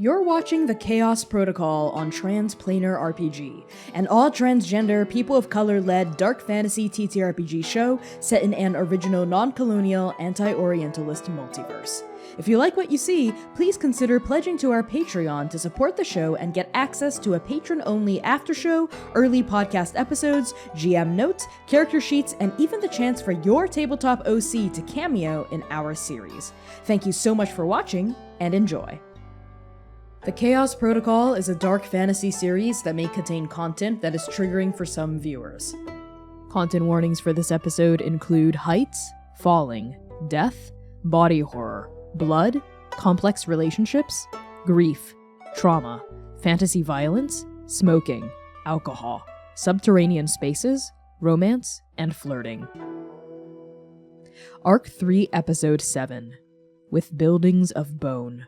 You're watching the Chaos Protocol on Transplaner RPG, an all-transgender, people of color-led dark fantasy TTRPG show set in an original non-colonial, anti-Orientalist multiverse. If you like what you see, please consider pledging to our Patreon to support the show and get access to a patron-only after-show, early podcast episodes, GM notes, character sheets, and even the chance for your tabletop OC to cameo in our series. Thank you so much for watching, and enjoy. The Chaos Protocol is a dark fantasy series that may contain content that is triggering for some viewers. Content warnings for this episode include heights, falling, death, body horror, blood, complex relationships, grief, trauma, fantasy violence, smoking, alcohol, subterranean spaces, romance, and flirting. Arc 3, Episode 7, With Buildings of Bone.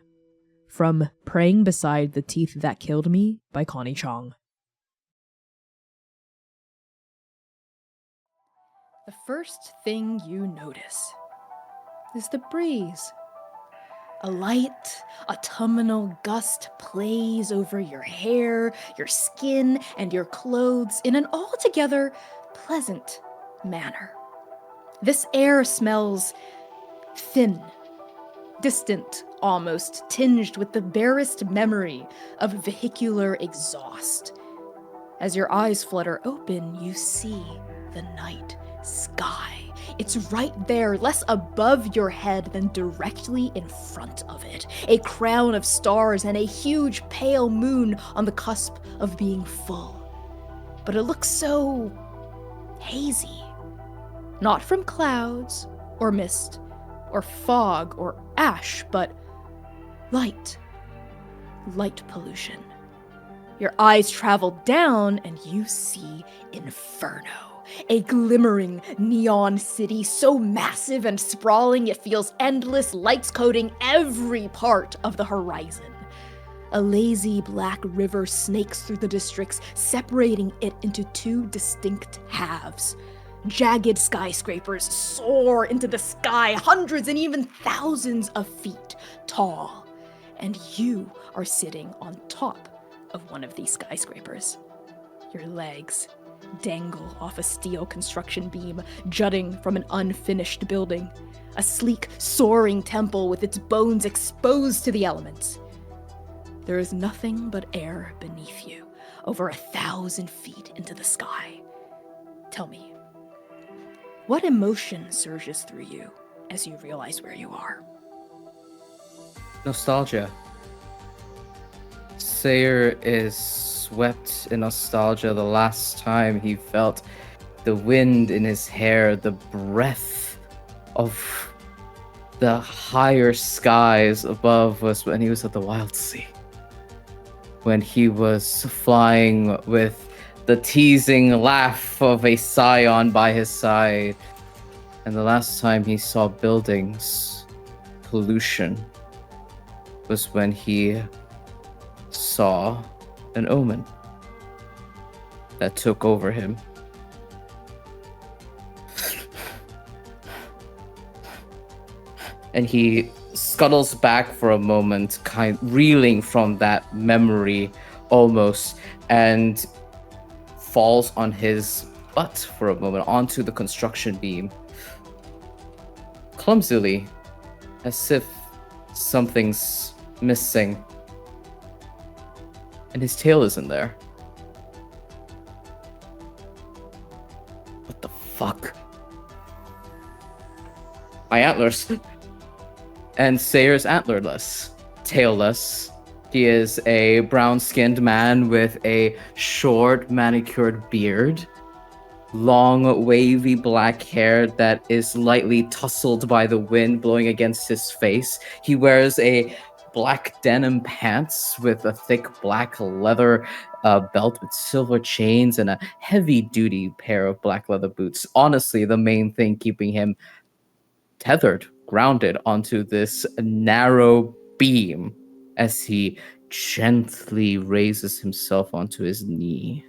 From Praying Beside the Teeth That Killed Me by Connie Chang. The first thing you notice is the breeze. A light, autumnal gust plays over your hair, your skin, and your clothes in an altogether pleasant manner. This air smells thin, distant, almost tinged with the barest memory of vehicular exhaust. As your eyes flutter open, you see the night sky. It's right there, less above your head than directly in front of it. A crown of stars and a huge pale moon on the cusp of being full. But it looks so hazy. Not from clouds or mist or fog or ash, but light pollution. Your eyes travel down and you see Inferno, a glimmering neon city so massive and sprawling it feels endless, lights coating every part of the horizon. A lazy black river snakes through the districts, separating it into two distinct halves. Jagged skyscrapers soar into the sky, hundreds and even thousands of feet tall. And you are sitting on top of one of these skyscrapers. Your legs dangle off a steel construction beam jutting from an unfinished building. A sleek, soaring temple with its bones exposed to the elements. There is nothing but air beneath you, over 1,000 feet into the sky. Tell me, what emotion surges through you as you realize where you are? Nostalgia. Seir is swept in nostalgia the last time he felt the wind in his hair, the breath of the higher skies above was when he was at the Wild Sea. When he was flying with the teasing laugh of a scion by his side. And the last time he saw buildings, pollution, was when he saw an omen that took over him. And he scuttles back for a moment, reeling from that memory almost, and falls on his butt for a moment onto the construction beam. Clumsily, as if something's missing. And his tail isn't there. What the fuck? My antlers. And Seir's antlerless, tailless. He is a brown-skinned man with a short, manicured beard, long, wavy black hair that is lightly tousled by the wind blowing against his face. He wears a black denim pants with a thick black leather belt with silver chains and a heavy-duty pair of black leather boots. Honestly, the main thing keeping him tethered, grounded onto this narrow beam as he gently raises himself onto his knee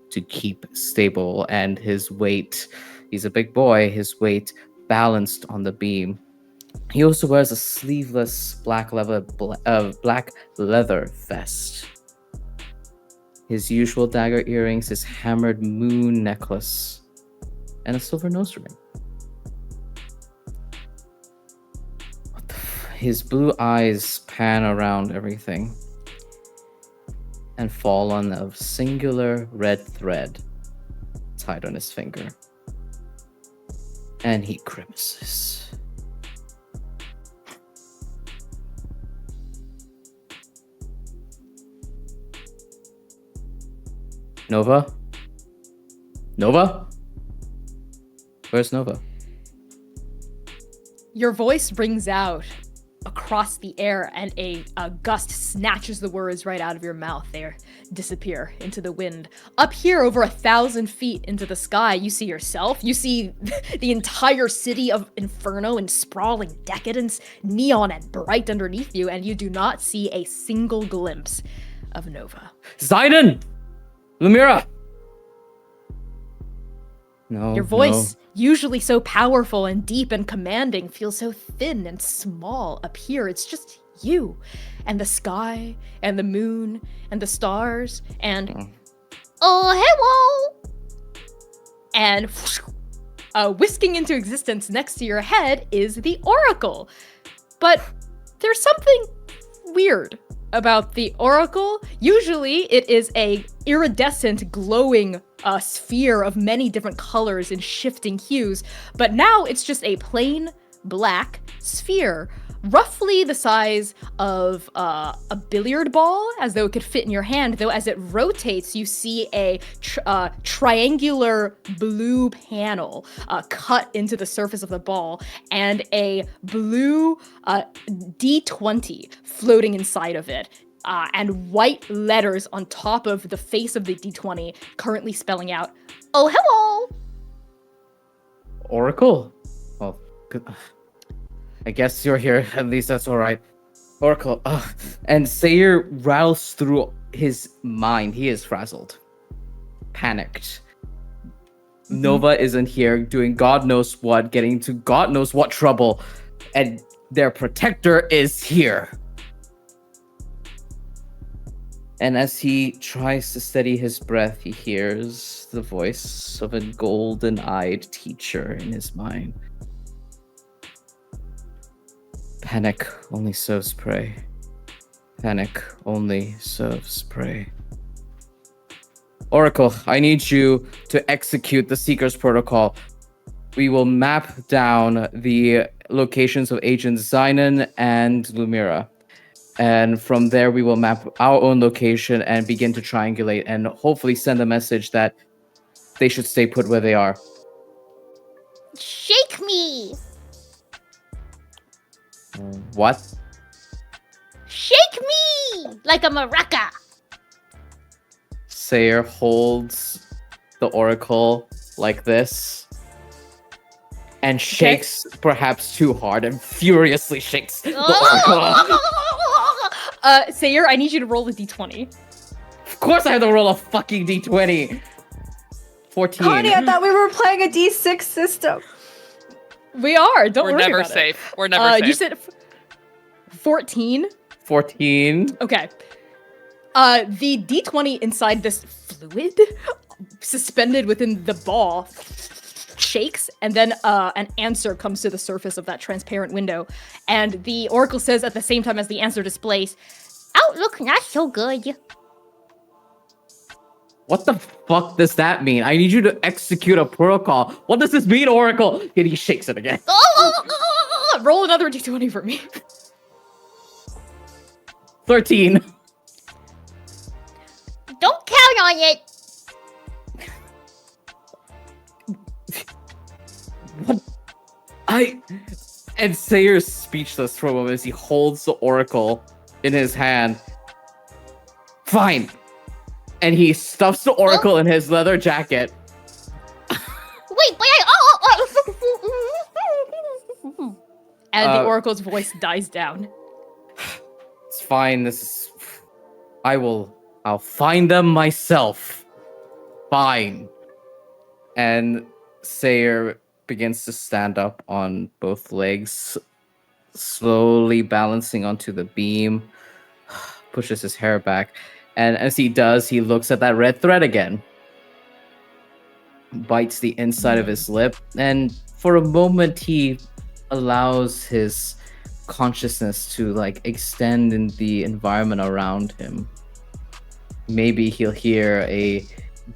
to keep stable, and his weight, he's a big boy, his weight balanced on the beam He also wears a sleeveless black leather vest. His usual dagger earrings, his hammered moon necklace, and a silver nose ring. His blue eyes pan around everything and fall on a singular red thread tied on his finger. And he grimaces. Nova? Nova? Where's Nova? Your voice rings out across the air, and a gust snatches the words right out of your mouth. They disappear into the wind. Up here, over 1,000 feet into the sky, you see yourself. You see the entire city of Inferno in sprawling decadence, neon and bright underneath you, and you do not see a single glimpse of Nova. Xainan! Lumièra! No. Your voice, usually so powerful and deep and commanding, feels so thin and small up here. It's just you and the sky and the moon and the stars and oh, hello! And whisking into existence next to your head is the Oracle. But there's something weird about the Oracle. Usually it is a iridescent, glowing sphere of many different colors and shifting hues, but now it's just a plain black sphere, roughly the size of a billiard ball, as though it could fit in your hand, though as it rotates, you see a triangular blue panel cut into the surface of the ball, and a blue D20 floating inside of it. And white letters on top of the face of the D20, currently spelling out, "Oh, hello!" Oracle? Well, good. I guess you're here. At least that's all right. Oracle. And Seir rattles through his mind. He is frazzled, panicked. Nova isn't here, doing God knows what, getting into God knows what trouble, and their protector is here. And as he tries to steady his breath, he hears the voice of a golden-eyed teacher in his mind. Panic only serves prey. Panic only serves prey. Oracle, I need you to execute the Seeker's Protocol. We will map down the locations of Agents Xainan and Lumièra. And from there, we will map our own location and begin to triangulate and hopefully send a message that they should stay put where they are. Shake me! What? Shake me! Like a maraca! Seir holds the Oracle like this and shakes perhaps too hard and furiously shakes the Oracle. Seir, I need you to roll a d20. Of course I have to roll a fucking d20. 14. Connie, I thought we were playing a D6 system. We are. Don't We're worry never about safe. it. We're never safe. You said 14. 14. Okay. The d20 inside this fluid, suspended within the ball, shakes, and then an answer comes to the surface of that transparent window, and the Oracle says at the same time as the answer displays, Outlook not so good. What the fuck does that mean? I need you to execute a protocol. What does this mean, Oracle? And he shakes it again. roll another d20 for me. 13. Don't count on it. What? And Seir's speechless for a moment as he holds the Oracle in his hand. Fine. And he stuffs the Oracle in his leather jacket. Wait, but And the Oracle's voice dies down. It's fine. I'll find them myself. Fine. And Seir begins to stand up on both legs, slowly balancing onto the beam, pushes his hair back, and as he does, he looks at that red thread again, bites the inside of his lip, and for a moment he allows his consciousness to like extend in the environment around him. Maybe he'll hear a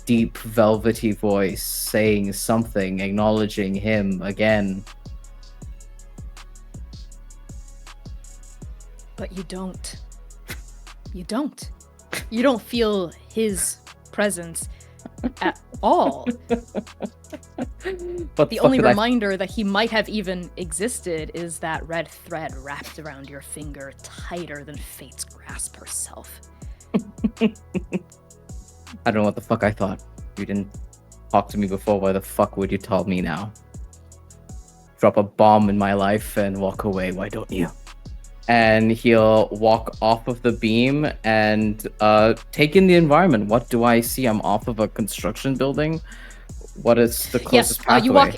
deep velvety voice saying something, acknowledging him again. But you don't. You don't. You don't feel his presence at all. But The only reminder that he might have even existed is that red thread wrapped around your finger, tighter than Fate's grasp herself. I don't know what the fuck I thought. You didn't talk to me before. Why the fuck would you tell me now? Drop a bomb in my life and walk away. Why don't you? And he'll walk off of the beam and take in the environment. What do I see? I'm off of a construction building. What is the closest pathway?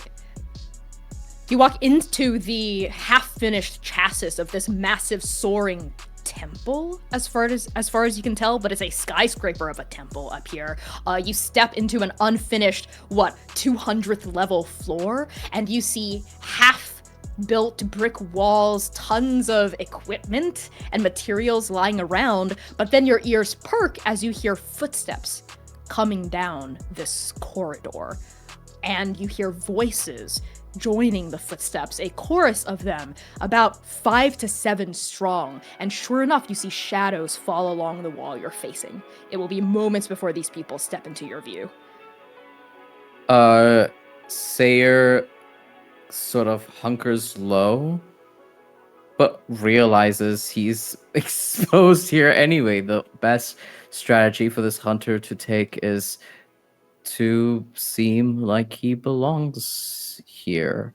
You walk into the half-finished chassis of this massive soaring temple, as far as you can tell, but it's a skyscraper of a temple up here. You step into an unfinished 200th level floor, and you see half-built brick walls, tons of equipment and materials lying around, but then your ears perk as you hear footsteps coming down this corridor, and you hear voices joining the footsteps, a chorus of them, about 5 to 7 strong, and sure enough, you see shadows fall along the wall you're facing. It will be moments before these people step into your view. Seir sort of hunkers low, but realizes he's exposed here anyway. The best strategy for this hunter to take is to seem like he belongs here.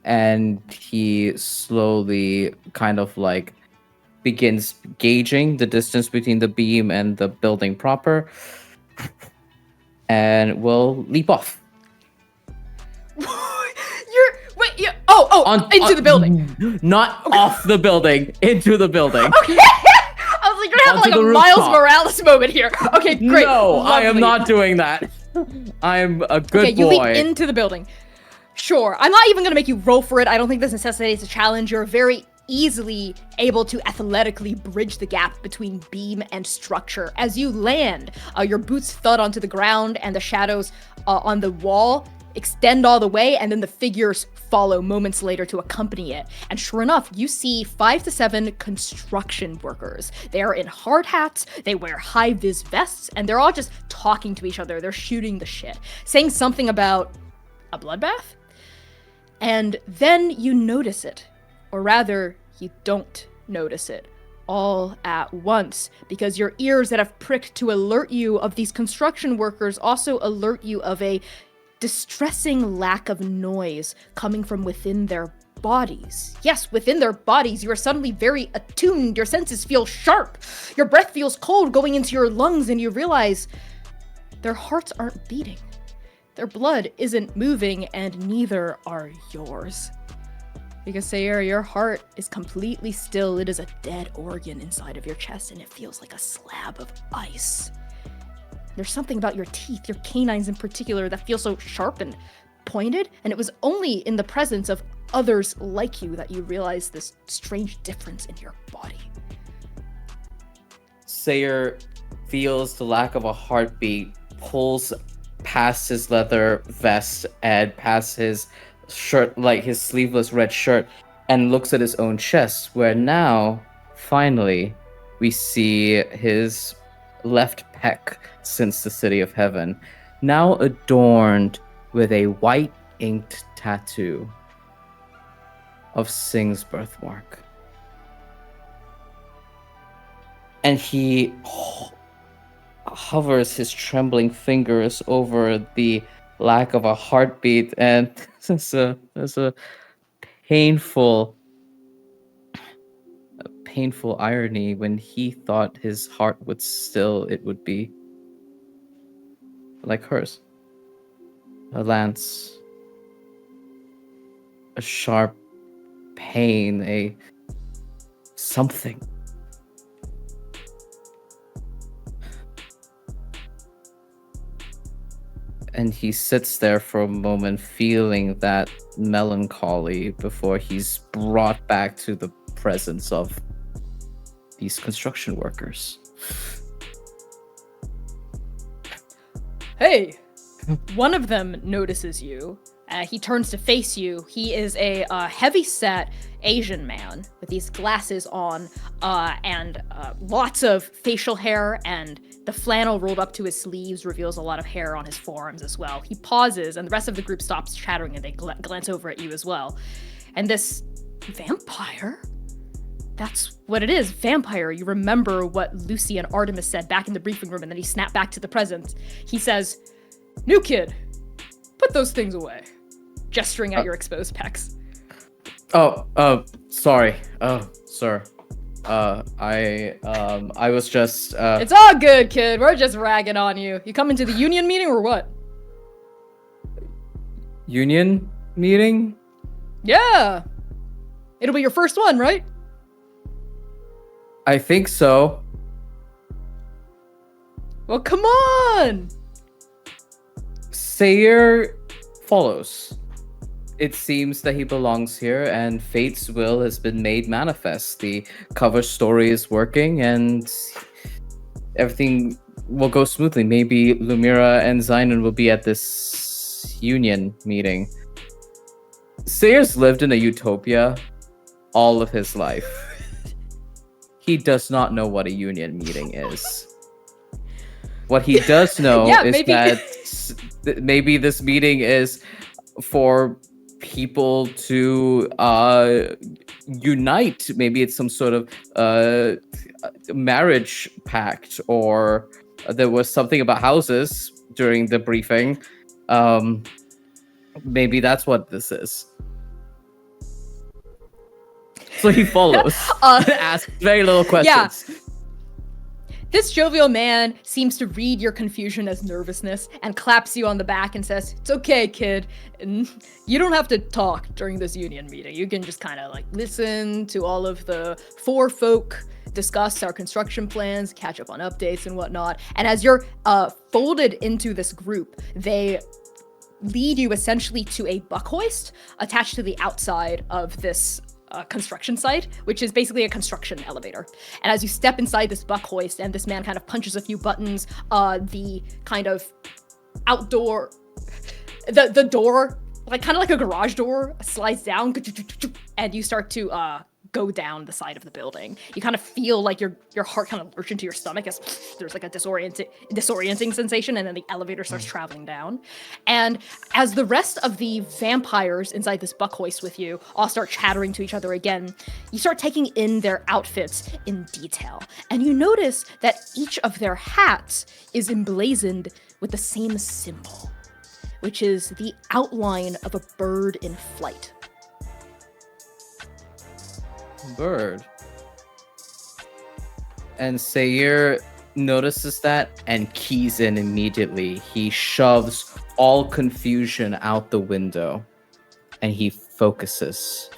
And he slowly kind of like begins gauging the distance between the beam and the building proper, and will leap off. Into the building. Not off the building, into the building. Okay. I was like, you're gonna have like a Miles Morales moment here. Okay, great. No, Lovely. I am not doing that. I'm a good boy. Okay, you leap into the building. Sure, I'm not even gonna make you roll for it. I don't think this necessitates a challenge. You're very easily able to athletically bridge the gap between beam and structure. As you land, your boots thud onto the ground, and the shadows on the wall extend all the way, and then the figures follow moments later to accompany it. And sure enough, you see 5 to 7 construction workers. They are in hard hats, they wear high-vis vests, and they're all just talking to each other. They're shooting the shit, saying something about a bloodbath. And then you notice it, or rather, you don't notice it all at once, because your ears that have pricked to alert you of these construction workers also alert you of a distressing lack of noise coming from within their bodies. Yes, within their bodies, you are suddenly very attuned. Your senses feel sharp. Your breath feels cold going into your lungs, and you realize their hearts aren't beating. Their blood isn't moving, and neither are yours. Because Seir, your heart is completely still. It is a dead organ inside of your chest, and it feels like a slab of ice. There's something about your teeth, your canines in particular, that feel so sharp and pointed, and it was only in the presence of others like you that you realize this strange difference in your body. Seir feels the lack of a heartbeat, pulls past his leather vest and past his shirt, like his sleeveless red shirt, and looks at his own chest, where now, finally, we see his left pec since the City of Heaven, now adorned with a white inked tattoo of Sing's birthmark. And he hovers his trembling fingers over the lack of a heartbeat, and there's a painful irony. When he thought his heart would still, it would be like hers. A lance, a sharp, pain, a something. And he sits there for a moment, feeling that melancholy before he's brought back to the presence of these construction workers. Hey, one of them notices you. He turns to face you. He is a heavy-set Asian man with these glasses on and lots of facial hair, and the flannel rolled up to his sleeves reveals a lot of hair on his forearms as well. He pauses, and the rest of the group stops chattering, and they glance over at you as well. And this vampire? That's what it is, vampire. You remember what Lucy and Artemis said back in the briefing room, and then he snapped back to the present. He says, "New kid, put those things away," gesturing at your exposed pecs. Sorry. Sir. I was just, It's all good, kid. We're just ragging on you. You coming to the union meeting or what? Union meeting? Yeah. It'll be your first one, right? I think so. Well, come on! Seir follows. It seems that he belongs here, and fate's will has been made manifest. The cover story is working, and everything will go smoothly. Maybe Lumièra and Xainan will be at this union meeting. Seir's lived in a utopia all of his life. He does not know what a union meeting is. What he does know is maybe. that maybe this meeting is for people to unite. Maybe it's some sort of marriage pact, or there was something about houses during the briefing. Maybe that's what this is. So he follows. Asks very little questions. Yeah. This jovial man seems to read your confusion as nervousness and claps you on the back and says, "It's okay, kid. And you don't have to talk during this union meeting. You can just kind of like listen to all of the four folk discuss our construction plans, catch up on updates and whatnot." And as you're folded into this group, they lead you essentially to a buck hoist attached to the outside of this construction site, which is basically a construction elevator. And as you step inside this buck hoist, and this man kind of punches a few buttons, the kind of outdoor, the door, like kind of like a garage door, slides down, and you start to go down the side of the building. You kind of feel like your heart kind of lurch into your stomach as there's like a disorienting sensation, and then the elevator starts traveling down. And as the rest of the vampires inside this buck hoist with you all start chattering to each other again, you start taking in their outfits in detail. And you notice that each of their hats is emblazoned with the same symbol, which is the outline of a bird in flight. Bird. And Seir notices that and keys in immediately. He shoves all confusion out the window and he focuses.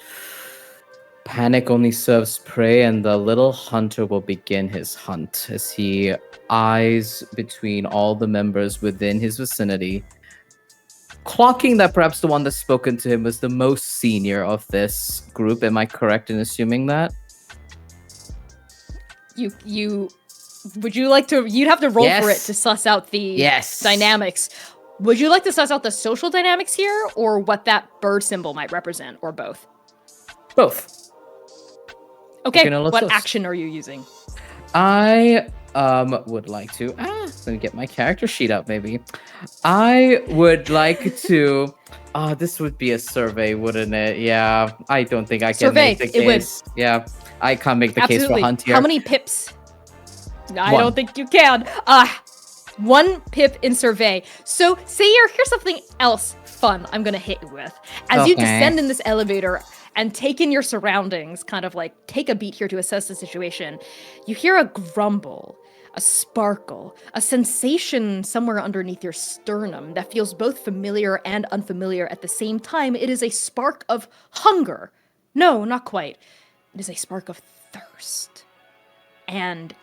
Panic only serves prey, and the little hunter will begin his hunt as he eyes between all the members within his vicinity, clocking that perhaps the one that's spoken to him was the most senior of this group. Am I correct in assuming that? Would you like to, you'd have to roll for it to suss out the dynamics. Would you like to suss out the social dynamics here, or what that bird symbol might represent, or both? Both. Okay, what action are you using? I would like to, let me get my character sheet up, maybe. I would like to, this would be a survey, wouldn't it? Yeah, I don't think I can make the case. It would. Yeah, I can't make the case for hunt here. How many pips? I don't think you can. 1 pip in survey. So, Seir, here's something else fun I'm gonna hit you with. As you descend in this elevator and take in your surroundings, kind of like take a beat here to assess the situation, you hear a grumble, a sparkle, a sensation somewhere underneath your sternum that feels both familiar and unfamiliar at the same time. It is a spark of hunger No, not quite. It is a spark of thirst. And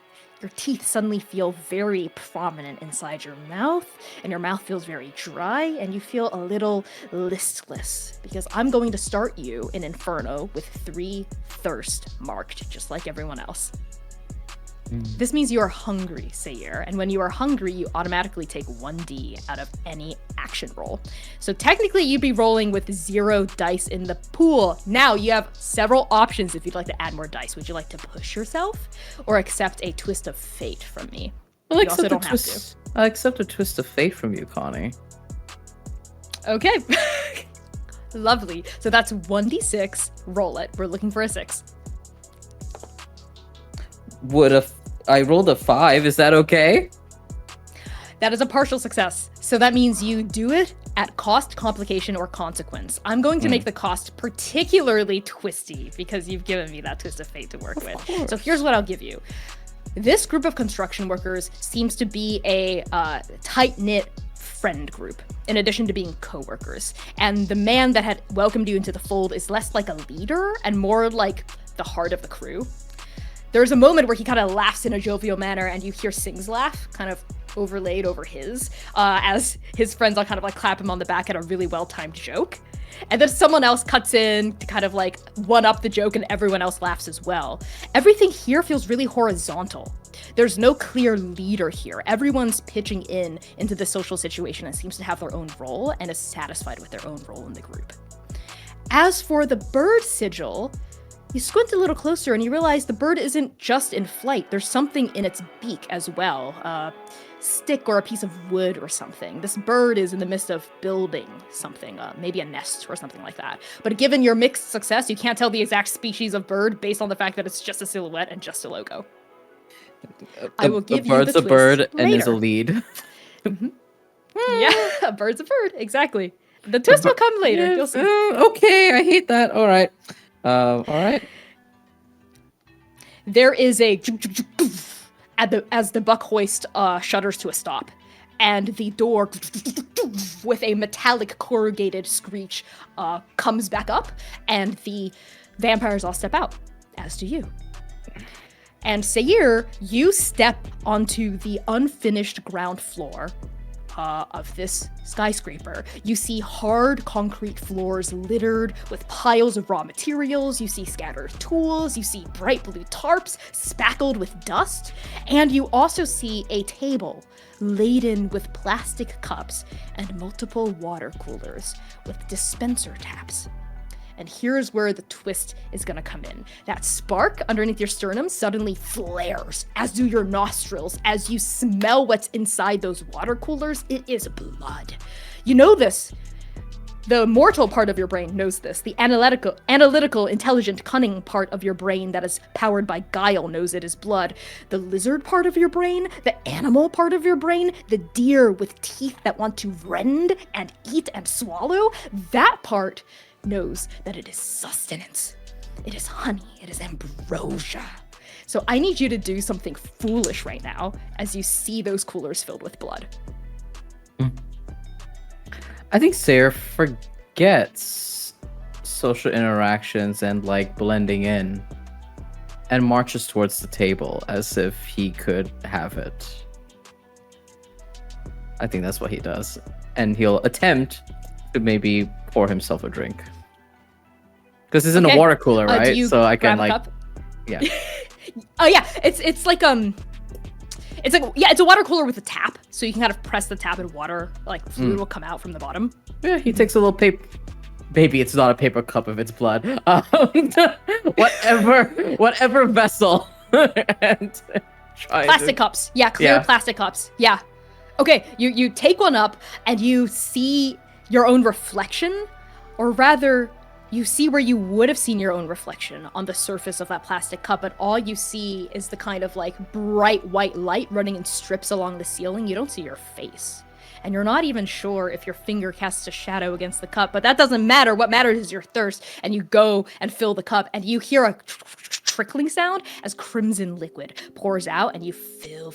your teeth suddenly feel very prominent inside your mouth, and your mouth feels very dry, and you feel a little listless, because I'm going to start you in Inferno with 3 thirst marked, just like everyone else. This means you are hungry, Seir, and when you are hungry, you automatically take 1d out of any action roll. So technically, you'd be rolling with 0 dice in the pool. Now, you have several options if you'd like to add more dice. Would you like to push yourself or accept a twist of fate from me? I'll You also don't have to. I'll accept a twist of fate from you, Connie. Okay. Lovely. So that's 1d6. Roll it. We're looking for a 6. I rolled a 5. Is that okay? That is a partial success. So that means you do it at cost, complication, or consequence. I'm going to make the cost particularly twisty because you've given me that twist of fate to work with. So here's what I'll give you. This group of construction workers seems to be a tight-knit friend group, in addition to being co-workers. And the man that had welcomed you into the fold is less like a leader and more like the heart of the crew. There's a moment where he kind of laughs in a jovial manner, and you hear Sing's laugh kind of overlaid over his, as his friends all kind of like clap him on the back at a really well-timed joke. And then someone else cuts in to kind of like one-up the joke, and everyone else laughs as well. Everything here feels really horizontal. There's no clear leader here. Everyone's pitching into the social situation and seems to have their own role and is satisfied with their own role in the group. As for the bird sigil, you squint a little closer and you realize the bird isn't just in flight. There's something in its beak as well. A stick or a piece of wood or something. This bird is in the midst of building something, maybe a nest or something like that. But given your mixed success, you can't tell the exact species of bird based on the fact that it's just a silhouette and just a logo. I will give you the twist A bird later. and is a lead. Yeah, a bird's a bird, exactly. The twist will come later. Yeah, You'll see. okay, I hate that. All right. All right. There is a as the buck hoist shudders to a stop, and the door with a metallic corrugated screech comes back up, and the vampires all step out, as do you. And Seir, you step onto the unfinished ground floor of this skyscraper. You see hard concrete floors littered with piles of raw materials. You see scattered tools. You see bright blue tarps spackled with dust. And you also see a table laden with plastic cups and multiple water coolers with dispenser taps. And here's where the twist is gonna come in. That spark underneath your sternum suddenly flares, as do your nostrils, as you smell what's inside those water coolers. It is blood. You know this. The mortal part of your brain knows this. The analytical, intelligent, cunning part of your brain that is powered by guile knows it is blood. The lizard part of your brain, the animal part of your brain, the deer with teeth that want to rend and eat and swallow, that part knows that it is sustenance. It is honey. It is ambrosia. So I need you to do something foolish right now as you see those coolers filled with blood. I think Seir forgets social interactions and like blending in and marches towards the table as if he could have it. I think that's what he does. And he'll attempt to maybe pour himself a drink. Because it's in a water cooler, right? Do you so I can grab a like cup? Yeah. Oh yeah, it's like it's a water cooler with a tap, so you can kind of press the tap and water, like fluid will come out from the bottom. Yeah, he takes a little paper. Maybe it's not a paper cup if it's blood. Whatever vessel. And plastic cups. Yeah, clear plastic cups. Yeah. Okay, you take one up and you see your own reflection, or rather, you see where you would have seen your own reflection on the surface of that plastic cup, but all you see is the kind of like bright white light running in strips along the ceiling. You don't see your face. And you're not even sure if your finger casts a shadow against the cup, but that doesn't matter. What matters is your thirst. And you go and fill the cup, and you hear a trickling sound as crimson liquid pours out and you fill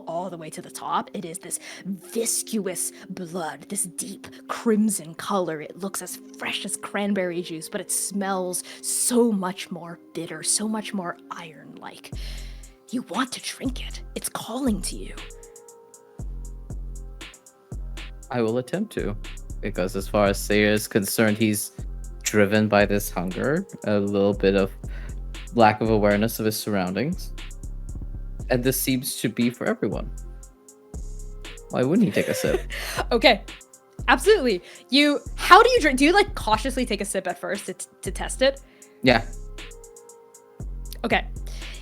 all the way to the top. It is this viscous blood, this deep crimson color. It looks as fresh as cranberry juice, but it smells so much more bitter, so much more iron-like. You want to drink it. It's calling to you. I will attempt to, because as far as Seir is concerned, he's driven by this hunger, a little bit of lack of awareness of his surroundings, and this seems to be for everyone. Why wouldn't he take a sip? Okay, absolutely. How do you drink? Do you like cautiously take a sip at first to test it? Yeah. Okay.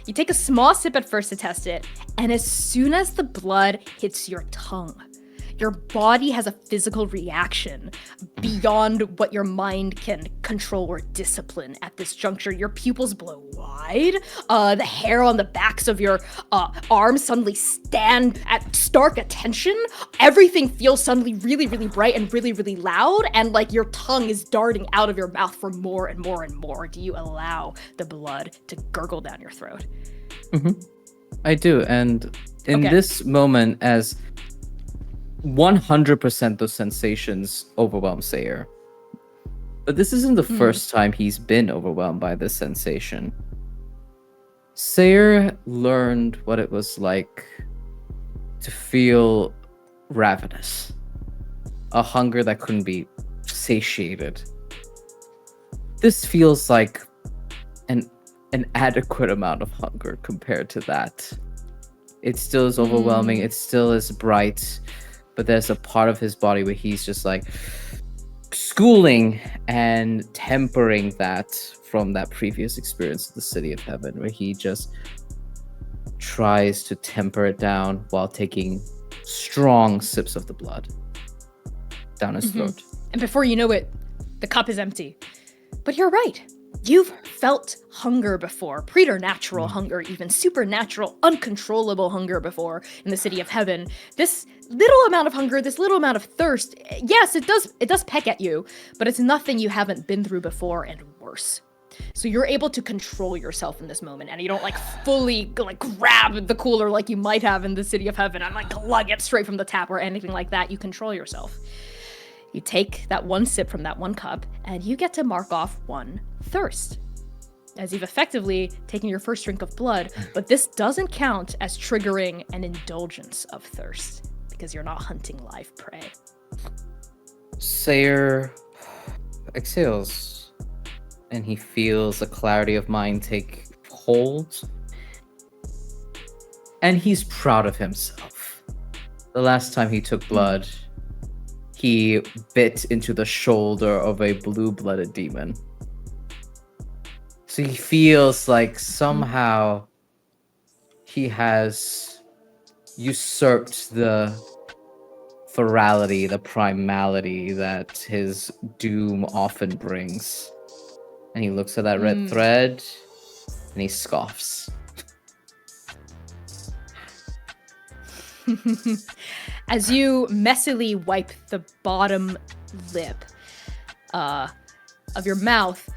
You take a small sip at first to test it, and as soon as the blood hits your tongue, your body has a physical reaction beyond what your mind can control or discipline at this juncture. Your pupils blow wide. The hair on the backs of your arms suddenly stand at stark attention. Everything feels suddenly really, really bright and really, really loud. And like your tongue is darting out of your mouth for more and more and more. Do you allow the blood to gurgle down your throat? Mm-hmm. I do. And in this moment, as 100% those sensations overwhelm Seir. But this isn't the first time he's been overwhelmed by this sensation. Seir learned what it was like to feel ravenous. A hunger that couldn't be satiated. This feels like an adequate amount of hunger compared to that. It still is overwhelming, it still is bright, but there's a part of his body where he's just like schooling and tempering that from that previous experience of the City of Heaven, where he just tries to temper it down while taking strong sips of the blood down his throat. And before you know it, the cup is empty. But you're right. You've felt hunger before, preternatural hunger, even supernatural, uncontrollable hunger before in the City of Heaven. This little amount of hunger, this little amount of thirst, yes, it does peck at you, but it's nothing you haven't been through before and worse. So you're able to control yourself in this moment, and you don't like fully like grab the cooler like you might have in the City of Heaven and like lug it straight from the tap or anything like that. You control yourself. You take that one sip from that one cup, and you get to mark off one thirst, as you've effectively taken your first drink of blood, but this doesn't count as triggering an indulgence of thirst, because you're not hunting live prey. Seir exhales, and he feels a clarity of mind take hold, and he's proud of himself. The last time he took blood, he bit into the shoulder of a blue-blooded demon. So he feels like somehow he has usurped the virality, the primality that his doom often brings. And he looks at that red thread, and he scoffs. As you messily wipe the bottom lip of your mouth,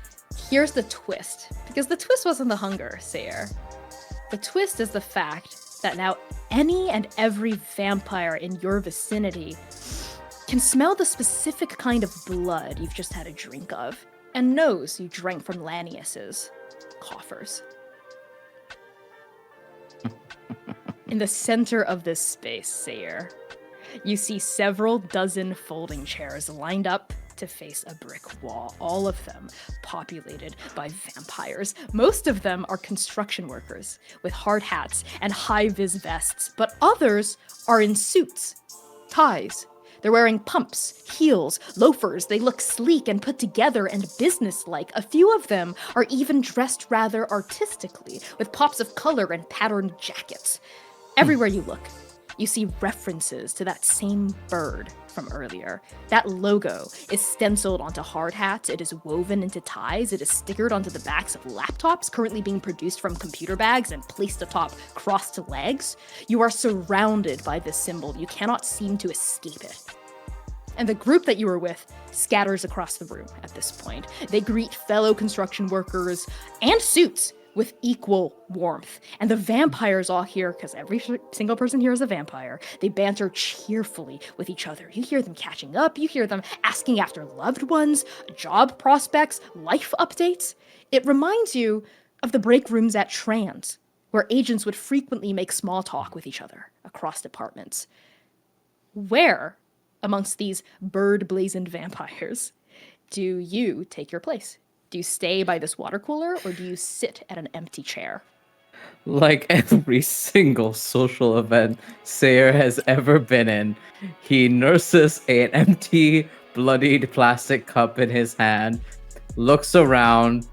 here's the twist. Because the twist wasn't the hunger, Seir. The twist is the fact that now any and every vampire in your vicinity can smell the specific kind of blood you've just had a drink of, and knows you drank from Lanius's coffers. In the center of this space, Seir, you see several dozen folding chairs lined up to face a brick wall, all of them populated by vampires. Most of them are construction workers with hard hats and high-vis vests, but others are in suits, ties. They're wearing pumps, heels, loafers. They look sleek and put together and businesslike. A few of them are even dressed rather artistically, with pops of color and patterned jackets. Everywhere you look, you see references to that same bird from earlier. That logo is stenciled onto hard hats, it is woven into ties, it is stickered onto the backs of laptops currently being produced from computer bags and placed atop crossed legs. You are surrounded by this symbol. You cannot seem to escape it. And the group that you were with scatters across the room at this point. They greet fellow construction workers and suits with equal warmth. And the vampires all here, because every single person here is a vampire, they banter cheerfully with each other. You hear them catching up, you hear them asking after loved ones, job prospects, life updates. It reminds you of the break rooms at Trans, where agents would frequently make small talk with each other across departments. Where, amongst these bird-blazoned vampires, do you take your place? Do you stay by this water cooler, or do you sit at an empty chair? Like every single social event Seir has ever been in, he nurses an empty, bloodied plastic cup in his hand, looks around,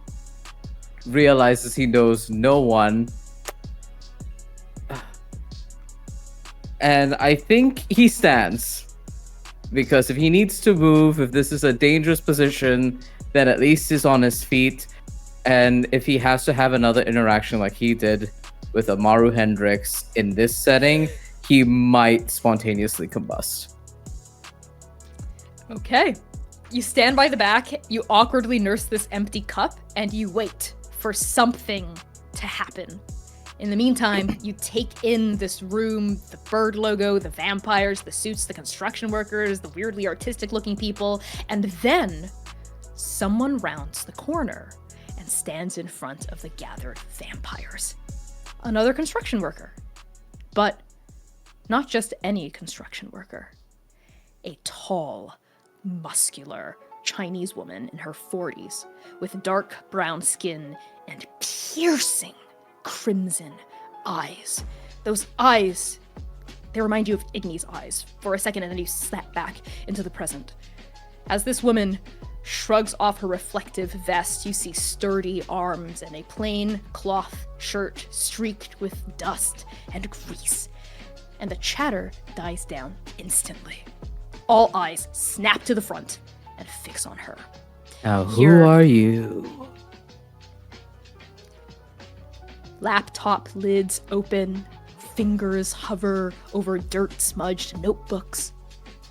realizes he knows no one, and I think he stands. Because if he needs to move, if this is a dangerous position, then at least he's on his feet. And if he has to have another interaction like he did with Amaru Hendrix in this setting, he might spontaneously combust. Okay. You stand by the back, you awkwardly nurse this empty cup, and you wait for something to happen. In the meantime, you take in this room, the bird logo, the vampires, the suits, the construction workers, the weirdly artistic-looking people, and then someone rounds the corner and stands in front of the gathered vampires. Another construction worker. But not just any construction worker. A tall, muscular Chinese woman in her 40s with dark brown skin and piercing crimson eyes. Those eyes, they remind you of Igni's eyes for a second, and then you snap back into the present. As this woman shrugs off her reflective vest, you see sturdy arms and a plain cloth shirt streaked with dust and grease. And the chatter dies down instantly. All eyes snap to the front and fix on her. Now, who are you? Laptop lids open, fingers hover over dirt-smudged notebooks.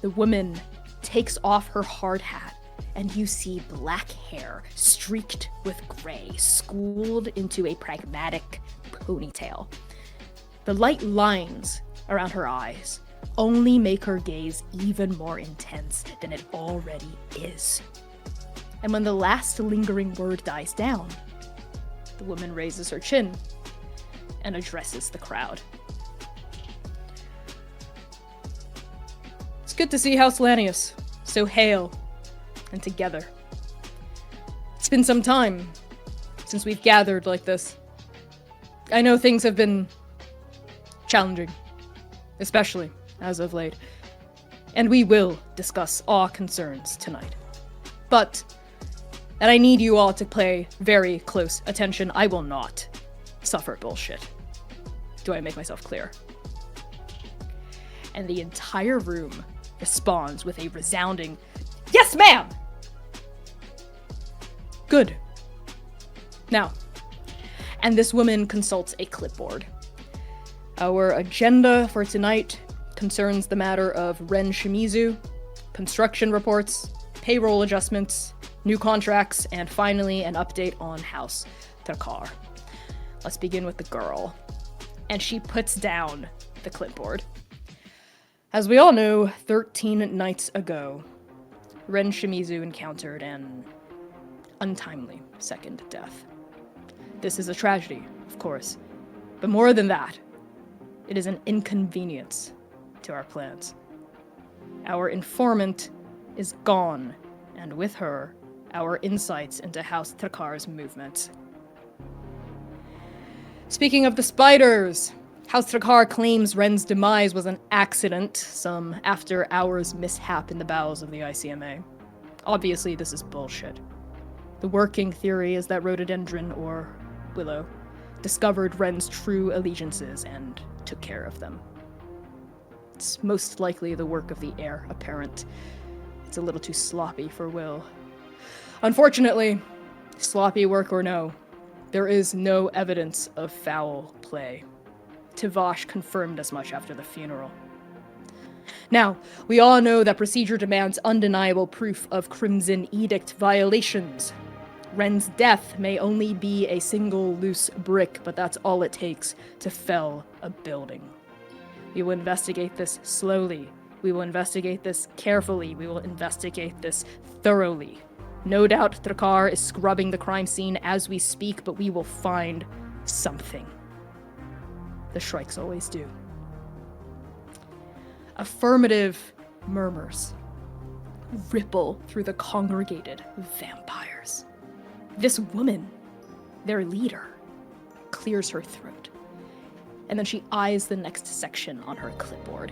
The woman takes off her hard hat, and you see black hair streaked with gray, schooled into a pragmatic ponytail. The light lines around her eyes only make her gaze even more intense than it already is. And when the last lingering word dies down, the woman raises her chin and addresses the crowd. It's good to see House Lanius so hale and together. It's been some time since we've gathered like this. I know things have been challenging, especially as of late, and we will discuss our concerns tonight. But, and I need you all to pay very close attention, I will not suffer bullshit. Do I make myself clear? And the entire room responds with a resounding, "Yes, ma'am!" Good. Now, and this woman consults a clipboard. Our agenda for tonight concerns the matter of Ren Shimizu, construction reports, payroll adjustments, new contracts, and finally an update on House Thakrar. Let's begin with the girl. And she puts down the clipboard. As we all know, 13 nights ago, Ren Shimizu encountered an untimely second death. This is a tragedy, of course, but more than that, it is an inconvenience to our plans. Our informant is gone, and with her, our insights into House Thakrar's movements. Speaking of the spiders, House Thakrar claims Ren's demise was an accident, some after-hours mishap in the bowels of the ICMA. Obviously, this is bullshit. The working theory is that Rhododendron, or Willow, discovered Ren's true allegiances and took care of them. It's most likely the work of the heir apparent. It's a little too sloppy for Will. Unfortunately, sloppy work or no, there is no evidence of foul play. Tivash confirmed as much after the funeral. Now, we all know that procedure demands undeniable proof of Crimson Edict violations. Ren's death may only be a single loose brick, but that's all it takes to fell a building. We will investigate this slowly. We will investigate this carefully. We will investigate this thoroughly. No doubt Thakrar is scrubbing the crime scene as we speak, but we will find something. The Shrikes always do. Affirmative murmurs ripple through the congregated vampires. This woman, their leader, clears her throat. And then she eyes the next section on her clipboard.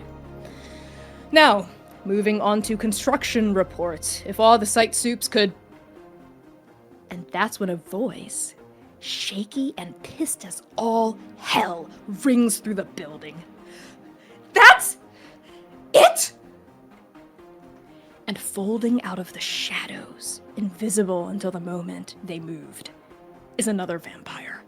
Now, moving on to construction reports. If all the site soups could... And that's when a voice, shaky and pissed as all hell, rings through the building. That's it! And folding out of the shadows, invisible until the moment they moved, is another vampire.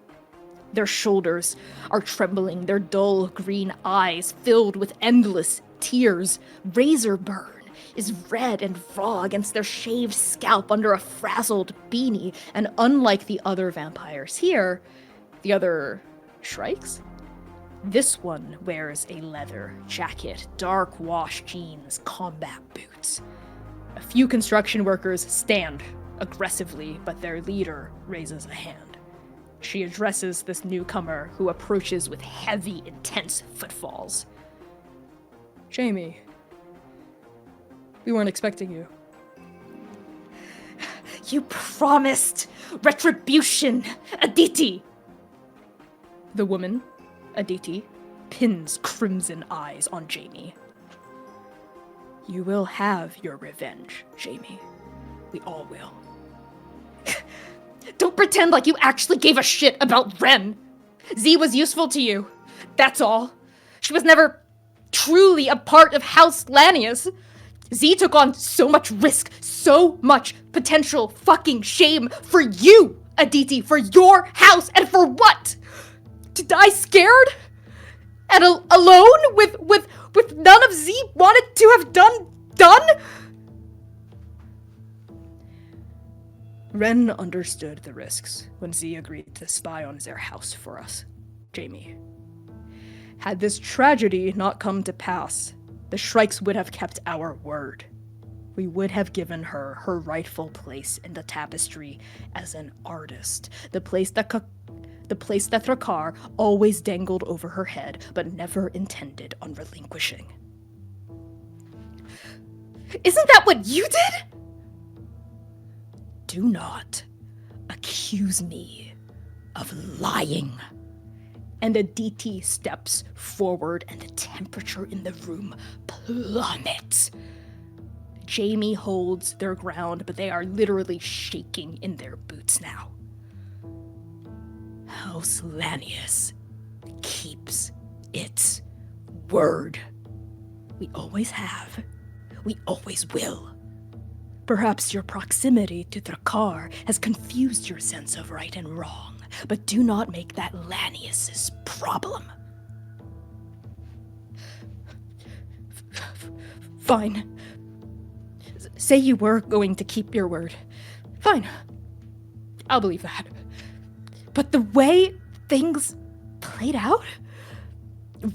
Their shoulders are trembling, their dull green eyes filled with endless tears. Razor burn is red and raw against their shaved scalp under a frazzled beanie, and unlike the other vampires here, the other Shrikes, this one wears a leather jacket, dark wash jeans, combat boots. A few construction workers stand aggressively, but their leader raises a hand. She addresses this newcomer, who approaches with heavy, intense footfalls. Jamie, we weren't expecting you. You promised retribution, Aditi! The woman, Aditi, pins crimson eyes on Jamie. You will have your revenge, Jamie. We all will. Don't pretend like you actually gave a shit about Ren. Z was useful to you. That's all. She was never truly a part of House Lanius. Z took on so much risk, so much potential fucking shame for you, Aditi, for your house, and for what? To die scared? And alone with none of Z wanted to have done? Ren understood the risks when Z agreed to spy on their house for us, Jamie. Had this tragedy not come to pass, the Shrikes would have kept our word. We would have given her her rightful place in the tapestry as an artist, the place that Thakrar always dangled over her head, but never intended on relinquishing. Isn't that what you did? Do not accuse me of lying. And Aditi steps forward, and the temperature in the room plummets. Jamie holds their ground, but they are literally shaking in their boots now. House Lanius keeps its word. We always have. We always will. Perhaps your proximity to Thakrar has confused your sense of right and wrong, but do not make that Lanius's problem. Fine. Say you were going to keep your word. Fine. I'll believe that. But the way things played out?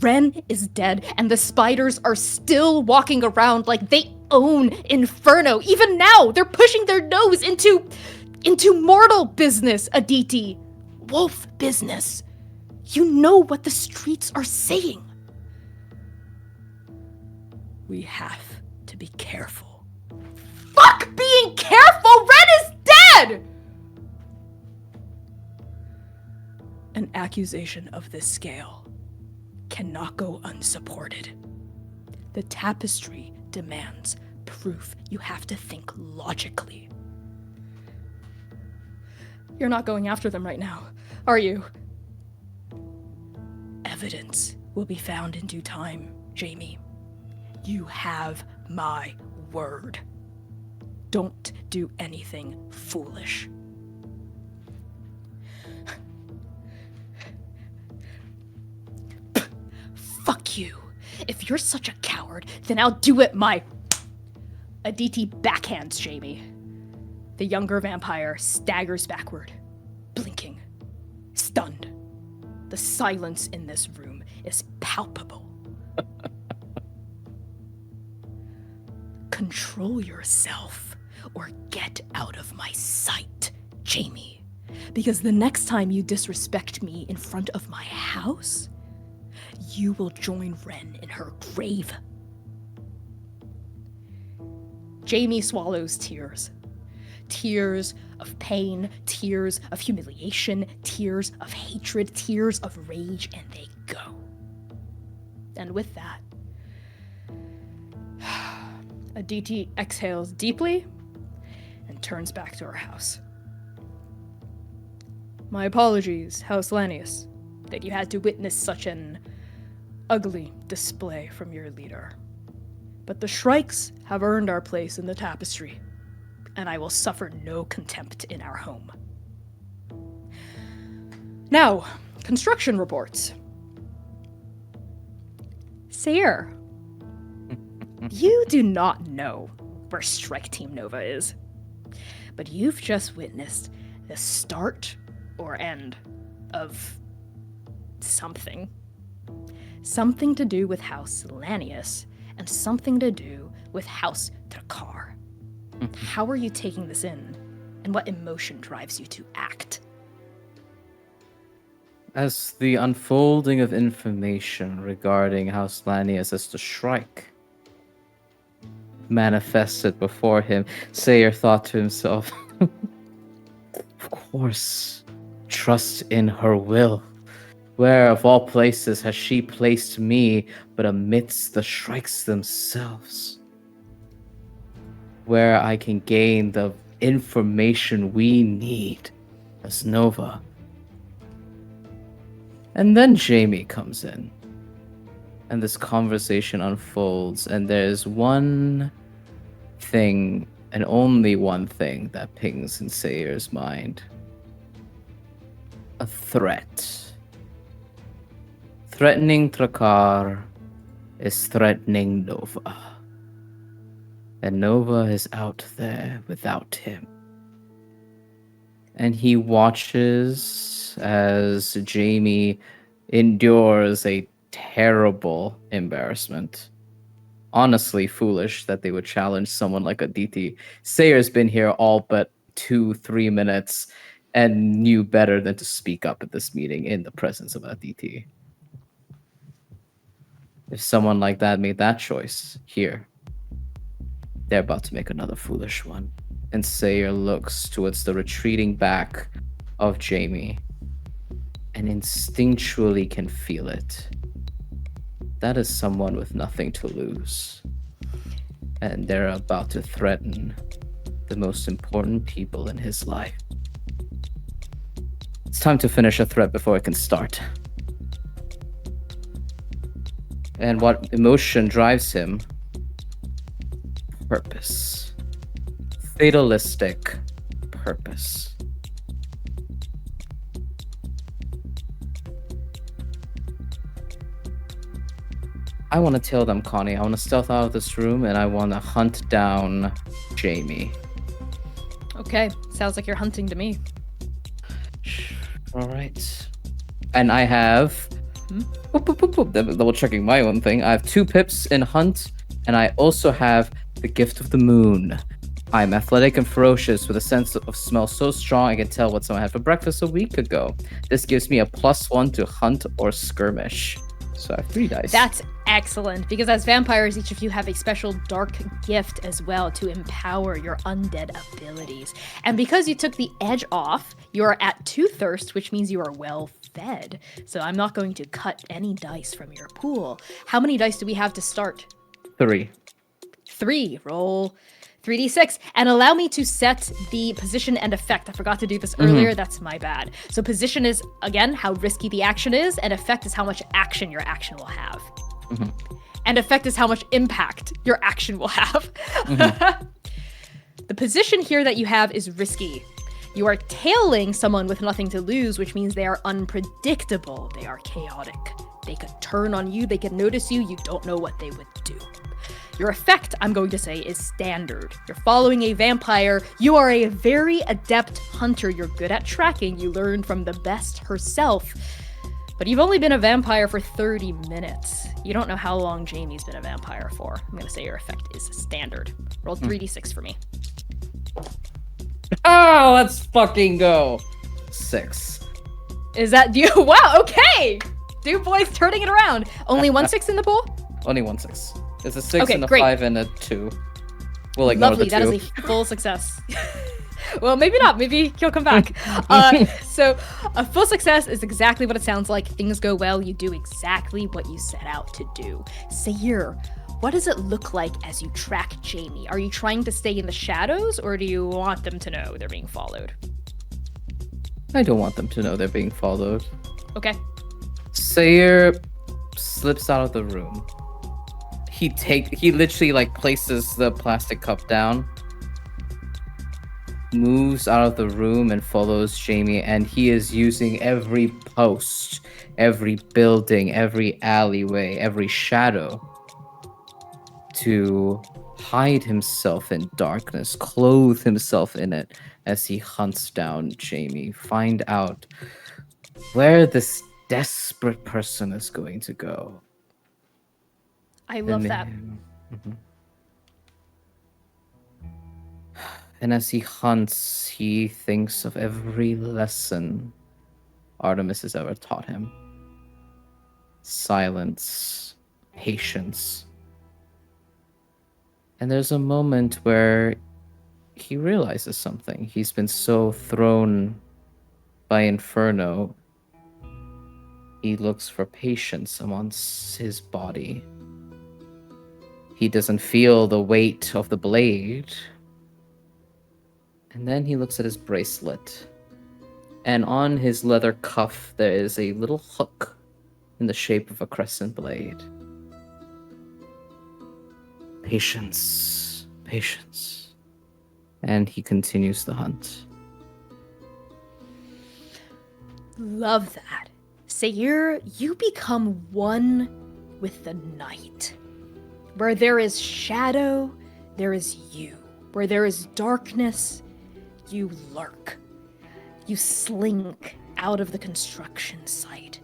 Ren is dead, and the spiders are still walking around like they own Inferno. Even now, they're pushing their nose into mortal business, Aditi. Wolf business. You know what the streets are saying. We have to be careful. Fuck being careful! Ren is dead! An accusation of this scale cannot go unsupported. The tapestry demands proof. You have to think logically. You're not going after them right now, are you? Evidence will be found in due time, Jamie. You have my word. Don't do anything foolish. Fuck you. If you're such a coward, then I'll do it my... Aditi backhands Jamie. The younger vampire staggers backward, blinking, stunned. The silence in this room is palpable. Control yourself or get out of my sight, Jamie. Because the next time you disrespect me in front of my house, you will join Ren in her grave. Jamie swallows tears. Tears of pain, tears of humiliation, tears of hatred, tears of rage, and they go. And with that, Aditi exhales deeply and turns back to her house. My apologies, House Lanius, that you had to witness such an ugly display from your leader. But the Shrikes have earned our place in the tapestry, and I will suffer no contempt in our home. Now, construction reports. Seir, you do not know where Strike Team Nova is, but you've just witnessed the start or end of something. Something to do with House Lanius, and something to do with House Thakrar. How are you taking this in, and what emotion drives you to act? As the unfolding of information regarding House Lanius as the Shrike manifested before him, Seir thought to himself, of course, trust in her will. Where of all places has she placed me but amidst the Shrikes themselves? Where I can gain the information we need as Nova. And then Jamie comes in. And this conversation unfolds, and there's one thing, and only one thing, that pings in Seir's mind. A threat. Threatening Thakrar is threatening Nova. And Nova is out there without him. And he watches as Jamie endures a terrible embarrassment. Honestly foolish that they would challenge someone like Aditi. Seir's been here all but 2-3 minutes and knew better than to speak up at this meeting in the presence of Aditi. If someone like that made that choice here, they're about to make another foolish one. And Seir looks towards the retreating back of Jamie and instinctually can feel it. That is someone with nothing to lose. And they're about to threaten the most important people in his life. It's time to finish a threat before it can start. And what emotion drives him? Purpose. Fatalistic purpose. I want to tail them, Connie. I want to stealth out of this room, and I want to hunt down Jamie. Okay, sounds like you're hunting to me. All right. And I have... double checking my own thing. I have 2 pips in hunt, and I also have the gift of the moon. I'm athletic and ferocious with a sense of smell so strong I can tell what someone had for breakfast a week ago. This gives me a +1 to hunt or skirmish. So I have 3 dice. That's excellent, because as vampires, each of you have a special dark gift as well to empower your undead abilities. And because you took the edge off, you're at 2 thirst, which means you are well fed. So I'm not going to cut any dice from your pool. How many dice do we have to start? 3. 3. Roll 3d6, and allow me to set the position and effect. I forgot to do this earlier. That's my bad. So position is, again, how risky the action is, and effect is how much action your action will have. And effect is how much impact your action will have. The position here that you have is risky. You are tailing someone with nothing to lose, which means they are unpredictable. They are chaotic. They could turn on you, they could notice you, you don't know what they would do. Your effect, I'm going to say, is standard. You're following a vampire. You are a very adept hunter. You're good at tracking. You learned from the best herself. But you've only been a vampire for 30 minutes. You don't know how long Jamie's been a vampire for. I'm going to say your effect is standard. Roll 3d6 for me. Oh, let's fucking go. 6. Is that you? Wow, okay! Two boys turning it around. Only 1 6 in the pool? Only 1 6. It's a 6 Okay, and a great. 5 and a 2. We'll ignore Lovely, the 2. that is a full success. Well, maybe not. Maybe he'll come back. So a full success is exactly what it sounds like. Things go well. You do exactly what you set out to do. Seir, what does it look like as you track Jamie? Are you trying to stay in the shadows, or do you want them to know they're being followed? I don't want them to know they're being followed. Okay. Seir slips out of the room. He literally like places the plastic cup down, moves out of the room and follows Jamie, and he is using every post, every building, every alleyway, every shadow to hide himself in darkness, clothe himself in it as he hunts down Jamie, find out where this desperate person is going to go. I love that. Mhm. And as he hunts, he thinks of every lesson Artemis has ever taught him. Silence, patience. And there's a moment where he realizes something. He's been so thrown by Inferno. He looks for patience amongst his body. He doesn't feel the weight of the blade. And then he looks at his bracelet. And on his leather cuff, there is a little hook in the shape of a crescent blade. Patience, patience. And he continues the hunt. Love that. Seir, you become one with the night. Where there is shadow, there is you. Where there is darkness, you lurk. You slink out of the construction site,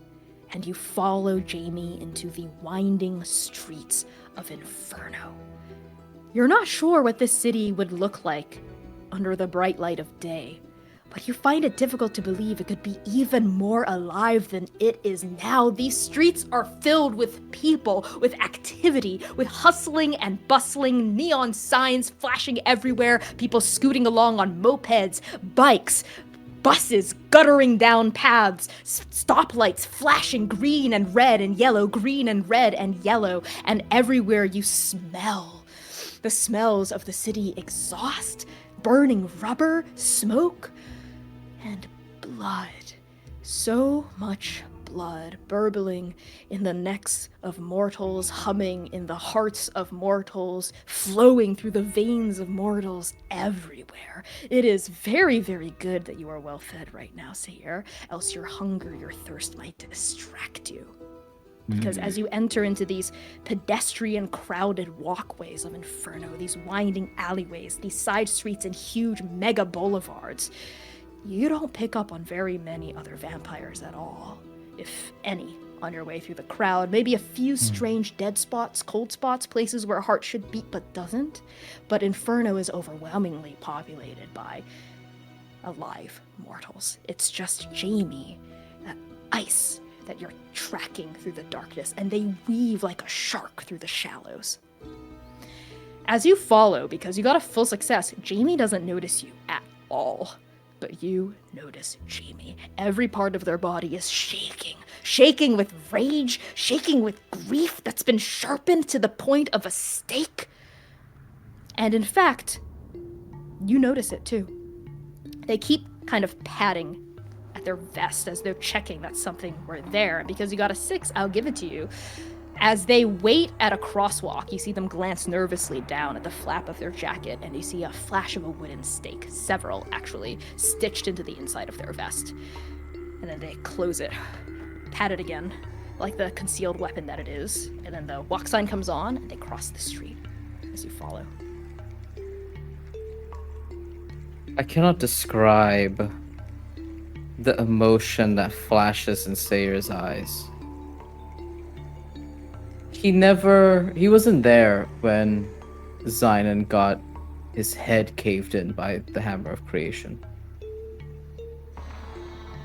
and you follow Jamie into the winding streets of Inferno. You're not sure what this city would look like under the bright light of day, but you find it difficult to believe it could be even more alive than it is now. These streets are filled with people, with activity, with hustling and bustling, neon signs flashing everywhere, people scooting along on mopeds, bikes, buses guttering down paths, stoplights flashing green and red and yellow, green and red and yellow, and everywhere you smell the smells of the city exhaust, burning rubber, smoke, and blood. So much blood burbling in the necks of mortals, humming in the hearts of mortals, flowing through the veins of mortals everywhere. It is very, very good that you are well fed right now, Seir, else your hunger, your thirst might distract you. Because as you enter into these pedestrian crowded walkways of Inferno, these winding alleyways, these side streets and huge mega boulevards, you don't pick up on very many other vampires at all, if any, on your way through the crowd. Maybe a few strange dead spots, cold spots, places where a heart should beat but doesn't. But Inferno is overwhelmingly populated by alive mortals. It's just Jamie, that ice that you're tracking through the darkness, and they weave like a shark through the shallows. As you follow, because you got a full success, Jamie doesn't notice you at all. But you notice Jamie. Every part of their body is shaking with rage, shaking with grief that's been sharpened to the point of a stake. And in fact, you notice it too. They keep kind of patting at their vest as they're checking that something were there. And because you got a 6, I'll give it to you. As they wait at a crosswalk, you see them glance nervously down at the flap of their jacket, and you see a flash of a wooden stake, several actually, stitched into the inside of their vest. And then they close it, pat it again, like the concealed weapon that it is, and then the walk sign comes on, and they cross the street as you follow. I cannot describe the emotion that flashes in Seir's eyes. He wasn't there when Xainan got his head caved in by the Hammer of Creation.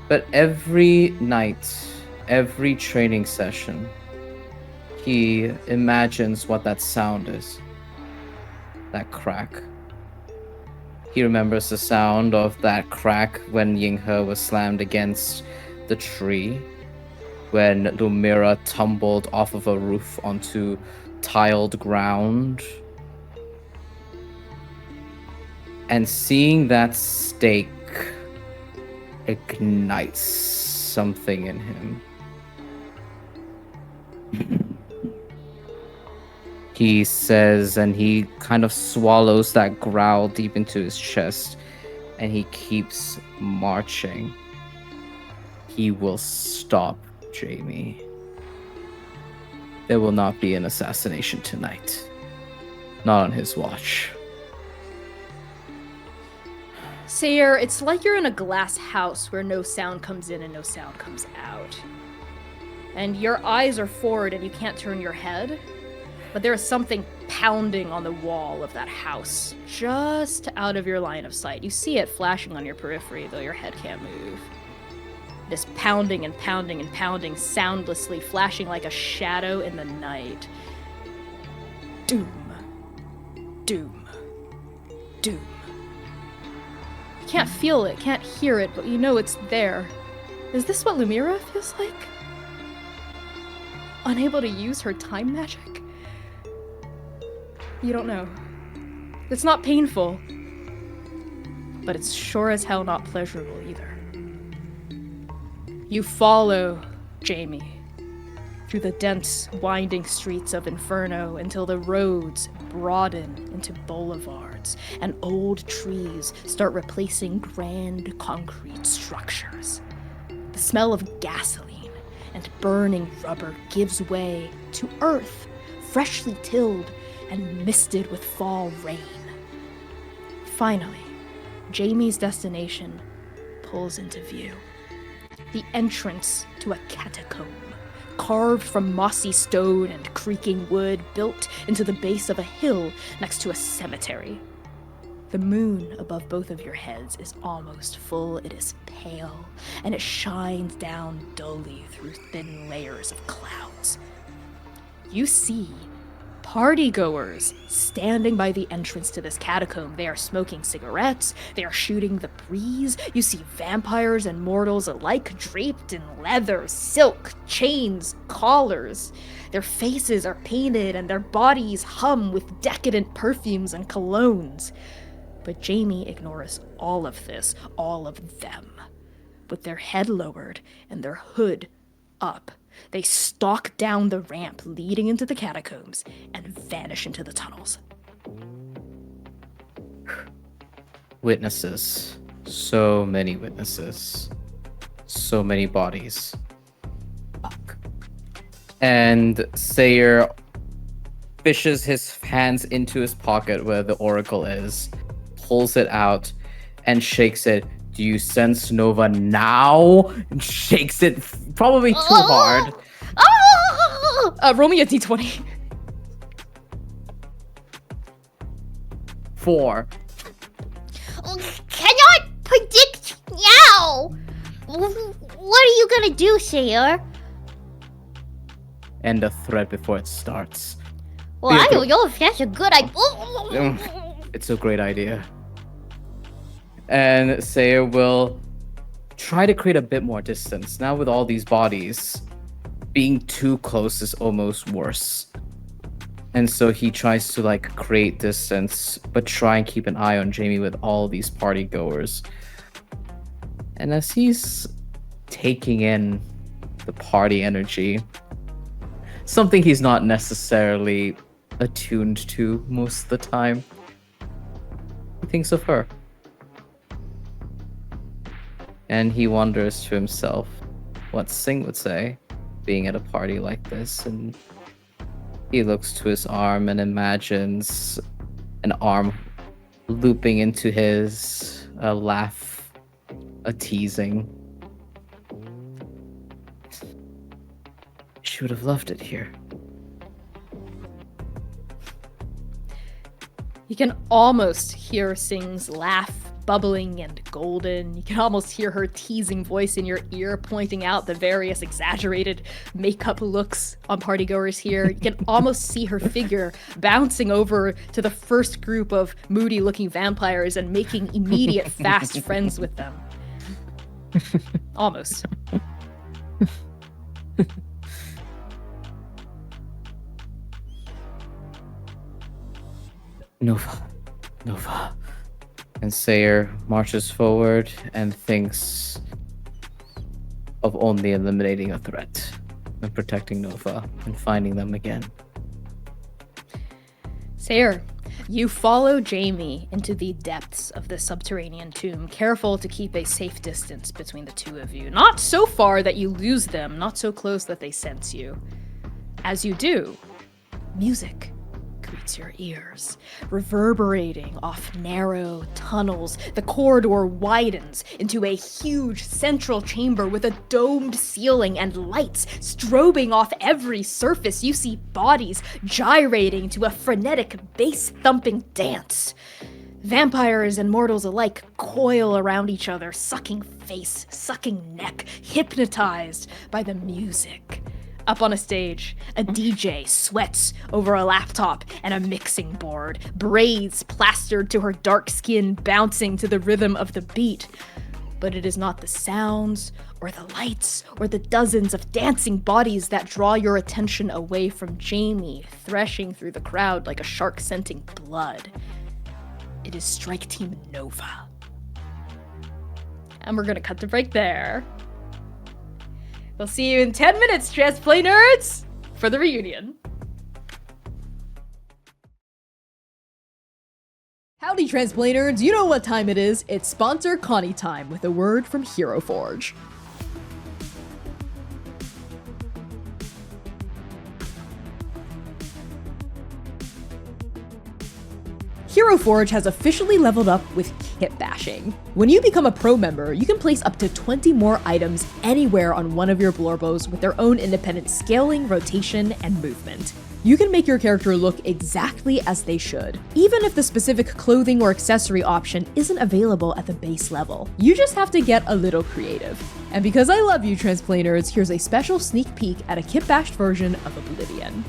But every night, every training session, he imagines what that sound is. That crack. He remembers the sound of that crack when Yinghe was slammed against the tree, when Lumièra tumbled off of a roof onto tiled ground. And seeing that stake ignites something in him. He says, and he kind of swallows that growl deep into his chest, and he keeps marching. He will stop Jamie. There will not be an assassination tonight. Not on his watch. Seir, it's like you're in a glass house where no sound comes in and no sound comes out. And your eyes are forward and you can't turn your head, but there is something pounding on the wall of that house, just out of your line of sight. You see it flashing on your periphery, though your head can't move. This pounding and pounding and pounding soundlessly, flashing like a shadow in the night. Doom. Doom. Doom. You can't feel it, can't hear it, but you know it's there. Is this what Lumièra feels like? Unable to use her time magic? You don't know. It's not painful, but it's sure as hell not pleasurable either. You follow Jamie through the dense, winding streets of Inferno until the roads broaden into boulevards and old trees start replacing grand concrete structures. The smell of gasoline and burning rubber gives way to earth, freshly tilled and misted with fall rain. Finally, Jamie's destination pulls into view. The entrance to a catacomb, carved from mossy stone and creaking wood, built into the base of a hill next to a cemetery. The moon above both of your heads is almost full. It is pale, and it shines down dully through thin layers of clouds. You see partygoers standing by the entrance to this catacomb. They are smoking cigarettes, they are shooting the breeze. You see vampires and mortals alike draped in leather, silk, chains, collars. Their faces are painted and their bodies hum with decadent perfumes and colognes. But Jamie ignores all of this, all of them. With their head lowered and their hood up, they stalk down the ramp leading into the catacombs and vanish into the tunnels. Witnesses. So many witnesses. So many bodies. Fuck. And Seir fishes his hands into his pocket where the oracle is, pulls it out, and shakes it. Do you sense Nova now? And shakes it probably too hard. Roll me a d20. 4. Cannot predict now. What are you gonna do, Seir? End a thread before it starts. Well, I don't know if that's a good idea. It's a great idea. And Seir will try to create a bit more distance. Now with all these bodies, being too close is almost worse. And so he tries to create distance, but try and keep an eye on Jamie with all these party goers. And as he's taking in the party energy, something he's not necessarily attuned to most of the time, he thinks of her. And he wonders to himself what Sing would say being at a party like this, and he looks to his arm and imagines an arm looping into his, a laugh, a teasing. She would have loved it here. You can almost hear Singh's laugh bubbling and golden. You can almost hear her teasing voice in your ear pointing out the various exaggerated makeup looks on partygoers here. You can almost see her figure bouncing over to the first group of moody-looking vampires and making immediate fast friends with them. Almost. Nova. And Seir marches forward and thinks of only eliminating a threat and protecting Nova and finding them again. Seir, you follow Jamie into the depths of the subterranean tomb, careful to keep a safe distance between the two of you. Not so far that you lose them, not so close that they sense you. As you do, music greets your ears, reverberating off narrow tunnels. The corridor widens into a huge central chamber with a domed ceiling and lights strobing off every surface. You see bodies gyrating to a frenetic bass-thumping dance. Vampires and mortals alike coil around each other, sucking face, sucking neck, hypnotized by the music. Up on a stage, a DJ sweats over a laptop and a mixing board, braids plastered to her dark skin bouncing to the rhythm of the beat. But it is not the sounds, or the lights, or the dozens of dancing bodies that draw your attention away from Jamie, threshing through the crowd like a shark scenting blood. It is Strike Team Nova. And we're gonna cut the break there. We'll see you in 10 minutes, Transplanerds, for the reunion. Howdy, Transplanerds. You know what time it is. It's sponsor Connie time with a word from Hero Forge. Hero Forge has officially leveled up with kit bashing. When you become a pro member, you can place up to 20 more items anywhere on one of your Blorbos with their own independent scaling, rotation, and movement. You can make your character look exactly as they should, even if the specific clothing or accessory option isn't available at the base level. You just have to get a little creative. And because I love you, Transplaners, here's a special sneak peek at a kit bashed version of Oblivion.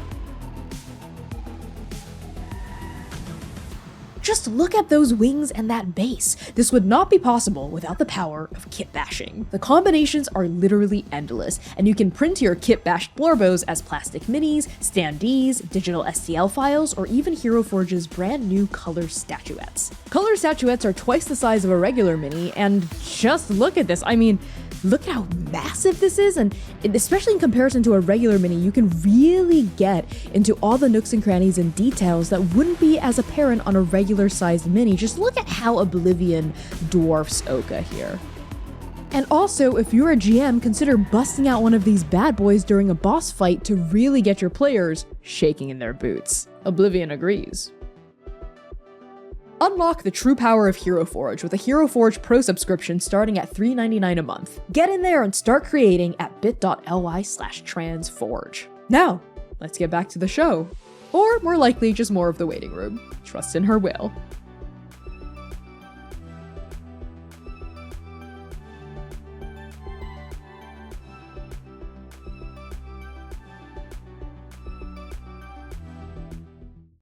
Just look at those wings and that base. This would not be possible without the power of kit bashing. The combinations are literally endless, and you can print your kit bashed Blorbos as plastic minis, standees, digital STL files, or even Hero Forge's brand new color statuettes. Color statuettes are twice the size of a regular mini, and just look at this. I mean, look how massive this is, and especially in comparison to a regular mini, you can really get into all the nooks and crannies and details that wouldn't be as apparent on a regular sized mini. Just look at how Oblivion dwarfs Oka here. And also, if you're a GM, consider busting out one of these bad boys during a boss fight to really get your players shaking in their boots. Oblivion agrees. Unlock the true power of Hero Forge with a Hero Forge Pro subscription starting at $3.99 a month. Get in there and start creating at bit.ly/transforge. Now, let's get back to the show. Or more likely, just more of the waiting room. Trust in her will.